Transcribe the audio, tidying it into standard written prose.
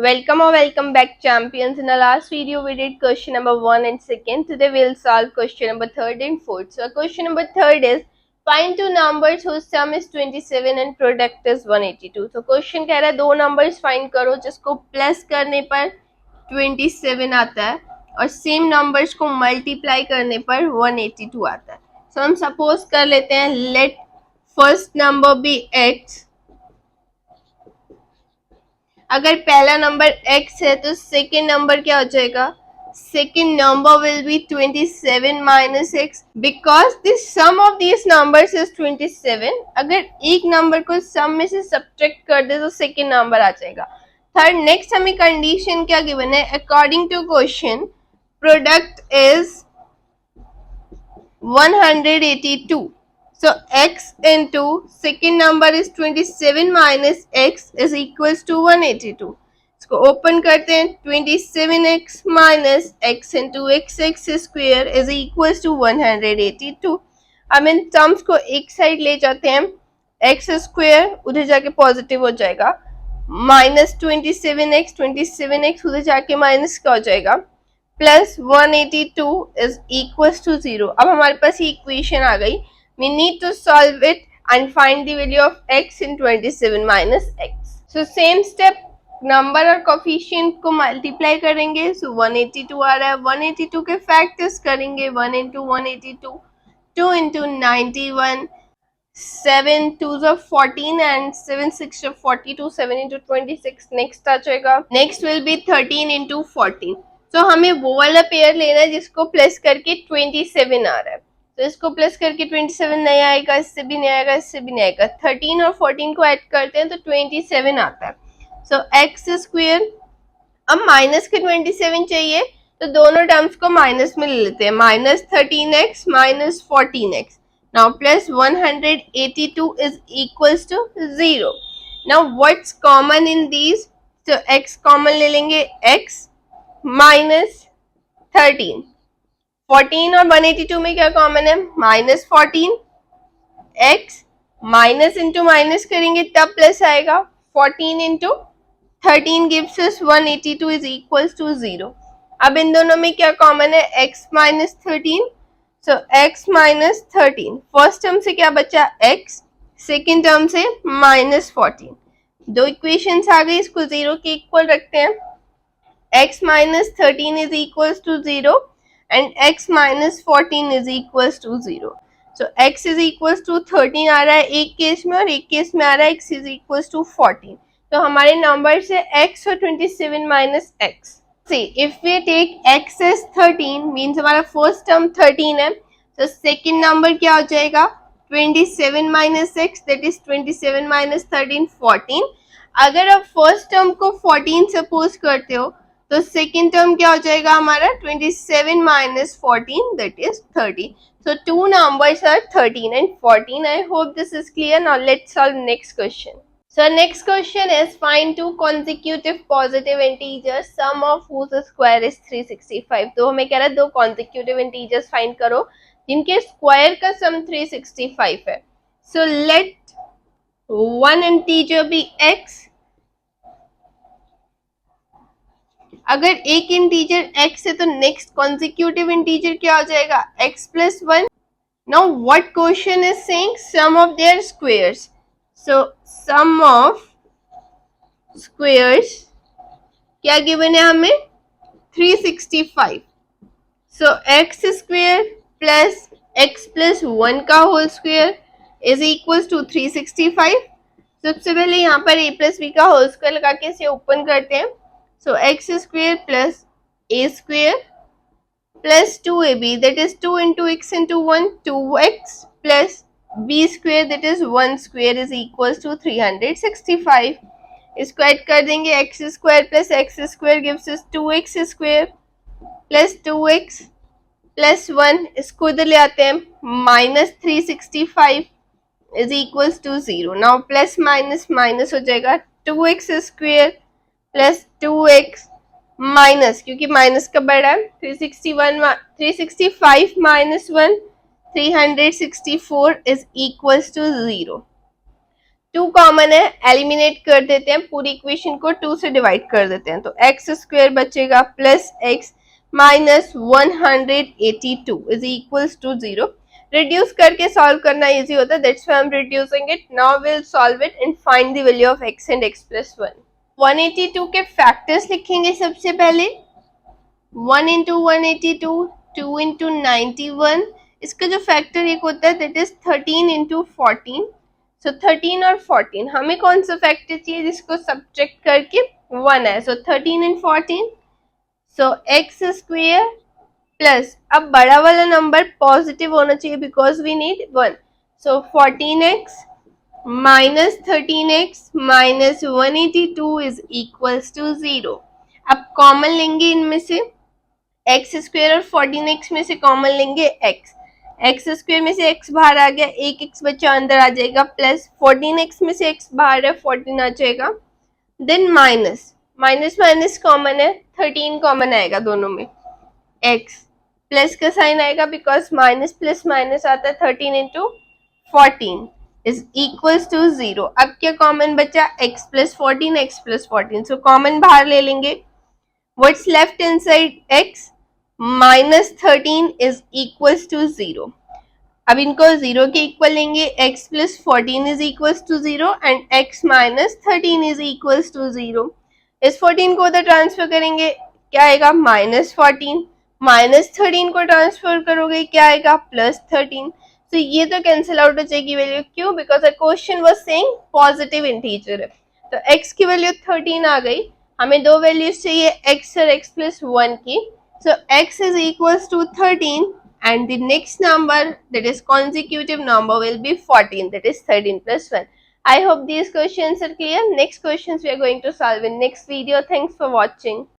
Welcome or welcome back, champions. In the last video we did question number 1 and 2nd. Today we'll solve question number 3rd and 4th. So question number 3rd is find two numbers whose sum is 27 and product is 182. So question कह रहा है दो numbers find करो जिसको plus करने पर 27 आता है और same numbers को multiply करने पर 182 आता है. So हम suppose कर लेते हैं let first number be x. अगर पहला नंबर x है तो सेकेंड नंबर क्या हो जाएगा? Second number will be 27 minus x because the sum of this numbers is 27. अगर एक नंबर को सम में से सब्ट्रैक्ट कर दे तो सेकेंड नंबर आ जाएगा. थर्ड, नेक्स्ट हमें कंडीशन क्या गिवन है? According to question product is 182. So x into second number is 27 minus x is equals to 182. इसको ओपन करते हैं. 27x minus x into x square is equals to 182. अब in terms को एक side ले जाते हैं. x स्क्वायर उधर जाके पॉजिटिव हो जाएगा. माइनस 27x उधर जाके माइनस क्या हो जाएगा? Plus 182 is equals to 0. अब हमारे पास ये इक्वेशन आ गई. We need to solve it and find the value of x in 27 minus x. So same step, number और coefficient को multiply करेंगे. So 182 आ रहा है. 182 के factors करेंगे. 1 into 182, 2 into 91, 7 2s of 14 and 7 6 of 42, 7 into 26. Next आ जाएगा. Next will be 13 into 14. So हमें वो वाला पेयर लेना है जिसको प्लस करके 27 आ रहा है. तो इसको प्लस करके 27 नहीं आएगा, इससे भी नहीं आएगा, इससे भी नहीं आएगा. 13 और 14 को ऐड करते हैं तो 27 आता है. सो एक्स स्क्वायर. अब माइनस के 27 चाहिए तो दोनों टर्म्स को माइनस में ले लेते हैं. Minus 13x minus 14x. Now plus 182 is equals to 0. Now what's common in these? तो x कॉमन ले लेंगे. x minus 13. 14 और 182 में क्या कॉमन है? Minus 14. x minus into minus करेंगे तब प्लस आएगा. 14 into 13 gives us 182 is equals to 0. अब इन दोनों में क्या कॉमन है? x minus 13. So x minus 13. First term से क्या बचा? x. सेकेंड टर्म से माइनस 14. दो इक्वेशंस आ गई. इसको 0 के इक्वल रखते हैं. x minus 13 is equals to 0 and x minus 14 is equals to 0. So x is equals to 13 आ रहा है एक केस में और एक केस में आ रहा है x is equals to 14. तो हमारे नंबर से x और 27 minus x. See, if we take x as 13 means हमारा फर्स्ट टर्म 13 है. तो सेकेंड नंबर क्या हो जाएगा? 27 minus x, that is 27 minus 13, 14. अगर आप फर्स्ट टर्म को 14 सपोज करते हो तो सेकेंड टर्म क्या हो जाएगा हमारा? 27 minus 14, that is 30. So two numbers are 13 and 14. I hope this is clear. Now let's solve next question. So next question is find two consecutive positive integers sum of whose square is 365. तो हमें कह रहा है दो consecutive integers find करो जिनके square का sum 365 है. So let one integer be x. अगर एक इंटीजर x है तो नेक्स्ट कॉन्जिक्यूटिव इंटीजर क्या हो जाएगा? x plus 1. Now what question is saying? Sum of their squares. So sum of squares क्या गिवन है हमें? 365. सो x square plus x plus 1 का whole square is equals to 365. सबसे पहले यहाँ पर a प्लस b का होल स्क्वायर लगा के इसे ओपन करते हैं. So x square plus a square plus 2ab, that is 2 into x into 1, 2x plus b square, that is 1 square is equals to 365. इसको ऐड कर देंगे. x square plus x square gives us 2x square plus 2x plus 1. इसको इधर ले आते हैं. minus 365 is equals to 0. Now plus minus minus हो जाएगा. 2x square plus 2x minus, क्योंकि माइनस का बड़ा है, 365 minus 1, 364 is equals to 0. 2 common है, एलिमिनेट कर देते हैं, पूरी इक्वेशन को 2 से डिवाइड कर देते हैं, तो एक्स स्क्वायर बचेगा plus x minus 182 is equals to 0। Reduce करके सॉल्व करना इजी होता है, that's why I am reducing it. Now will solve it and find the value of x and x plus 1। 182 के फैक्टर्स लिखेंगे सबसे पहले, 1 into 182, 2 into 91, इसका जो फैक्टर एक होता है दैट इज 13 इंटू 14। सो 13 और 14, हमें कौन सा फैक्टर चाहिए जिसको सब्ट्रैक्ट करके 1 है, so 13 and 14, so x square plus, अब बड़ा वाला नंबर पॉजिटिव होना चाहिए because we need 1, so 14x minus 13x minus 182 is equals to 0। अब कॉमन लेंगे इनमें से, एक्स स्क्वेयर और 14x में से कॉमन लेंगे x, एक्स स्क्वेयर में से x बाहर आ गया, एक x बच्चा अंदर आ जाएगा, प्लस 14x में से x बाहर है, 14 आ जाएगा, then minus minus minus common है, 13 कॉमन आएगा दोनों में, x प्लस का साइन आएगा बिकॉज माइनस प्लस माइनस आता है, 13 इंटू 14 इज इक्वल्स टू 0। अब क्या कॉमन बचा, x plus 14, x plus 14, so common बाहर ले लेंगे, what's left inside x minus 13 is equals to 0। अब इनको 0 के इक्वल लेंगे, x plus 14 is equals to 0 and x minus 13 is equals to 0। इस 14 को उधर ट्रांसफर करेंगे, क्या आएगा माइनस 14, माइनस 13 को ट्रांसफर करोगे क्या आएगा प्लस 13। तो ये तो कैंसिल आउट हो जाएगी वैल्यू, क्यों, because a question was saying positive integer है, तो x की वैल्यू 13 आ गई, हमें दो वैल्यूज चाहिए x और x प्लस 1 की, so x is equals to 13 and the next number that is consecutive number will be 14, that is 13 plus 1. I hope these questions are clear. Next questions we are going to solve in next video. Thanks for watching.